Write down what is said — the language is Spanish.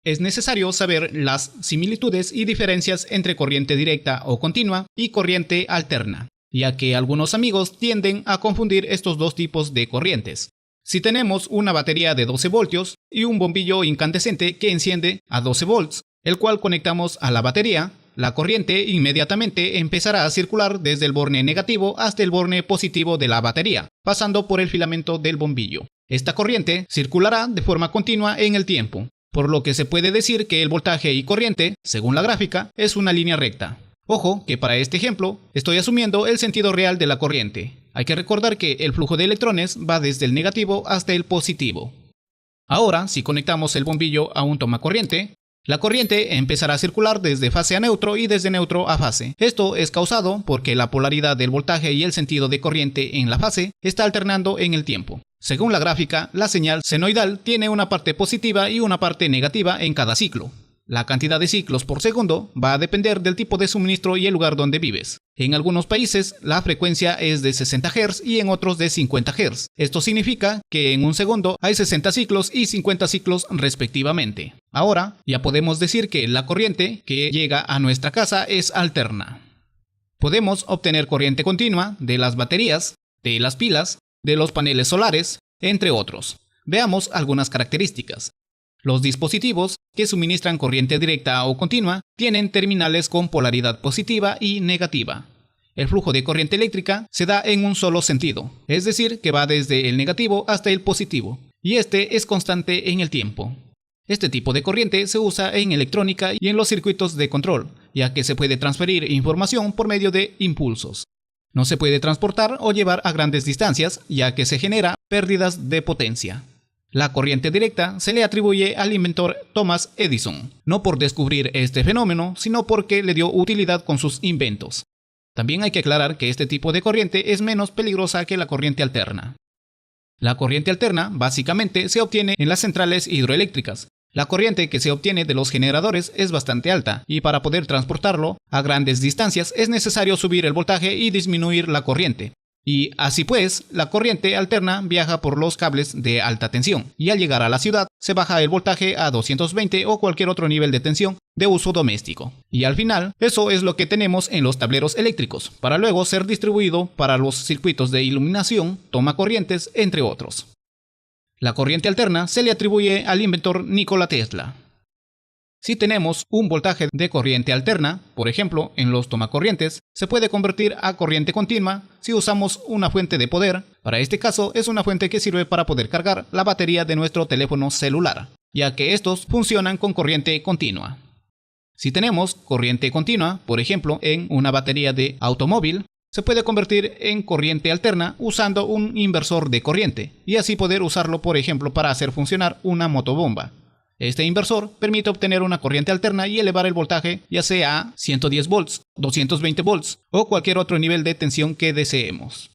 Es necesario saber las similitudes y diferencias entre corriente directa o continua y corriente alterna, ya que algunos amigos tienden a confundir estos dos tipos de corrientes. Si tenemos una batería de 12 voltios y un bombillo incandescente que enciende a 12 volts, el cual conectamos a la batería, la corriente inmediatamente empezará a circular desde el borne negativo hasta el borne positivo de la batería, pasando por el filamento del bombillo. Esta corriente circulará de forma continua en el tiempo, por lo que se puede decir que el voltaje y corriente, según la gráfica, es una línea recta. Ojo que para este ejemplo estoy asumiendo el sentido real de la corriente. Hay que recordar que el flujo de electrones va desde el negativo hasta el positivo. Ahora, si conectamos el bombillo a un tomacorriente, la corriente empezará a circular desde fase a neutro y desde neutro a fase. Esto es causado porque la polaridad del voltaje y el sentido de corriente en la fase está alternando en el tiempo. Según la gráfica, la señal senoidal tiene una parte positiva y una parte negativa en cada ciclo. La cantidad de ciclos por segundo va a depender del tipo de suministro y el lugar donde vives. En algunos países la frecuencia es de 60 Hz y en otros de 50 Hz. Esto significa que en un segundo hay 60 ciclos y 50 ciclos respectivamente. Ahora ya podemos decir que la corriente que llega a nuestra casa es alterna. Podemos obtener corriente continua de las baterías, de las pilas, de los paneles solares, entre otros. Veamos algunas características. Los dispositivos que suministran corriente directa o continua tienen terminales con polaridad positiva y negativa. El flujo de corriente eléctrica se da en un solo sentido, es decir, que va desde el negativo hasta el positivo, y este es constante en el tiempo. Este tipo de corriente se usa en electrónica y en los circuitos de control, ya que se puede transferir información por medio de impulsos. No se puede transportar o llevar a grandes distancias, ya que se genera pérdidas de potencia. La corriente directa se le atribuye al inventor Thomas Edison, no por descubrir este fenómeno, sino porque le dio utilidad con sus inventos. También hay que aclarar que este tipo de corriente es menos peligrosa que la corriente alterna. La corriente alterna básicamente se obtiene en las centrales hidroeléctricas. La corriente que se obtiene de los generadores es bastante alta y para poder transportarlo a grandes distancias es necesario subir el voltaje y disminuir la corriente. Y así pues, la corriente alterna viaja por los cables de alta tensión y al llegar a la ciudad se baja el voltaje a 220 o cualquier otro nivel de tensión de uso doméstico. Y al final, eso es lo que tenemos en los tableros eléctricos, para luego ser distribuido para los circuitos de iluminación, tomacorrientes, entre otros. La corriente alterna se le atribuye al inventor Nikola Tesla. Si tenemos un voltaje de corriente alterna, por ejemplo, en los tomacorrientes, se puede convertir a corriente continua si usamos una fuente de poder. Para este caso es una fuente que sirve para poder cargar la batería de nuestro teléfono celular, ya que estos funcionan con corriente continua. Si tenemos corriente continua, por ejemplo, en una batería de automóvil, se puede convertir en corriente alterna usando un inversor de corriente, y así poder usarlo, por ejemplo, para hacer funcionar una motobomba. Este inversor permite obtener una corriente alterna y elevar el voltaje ya sea a 110 volts, 220 volts o cualquier otro nivel de tensión que deseemos.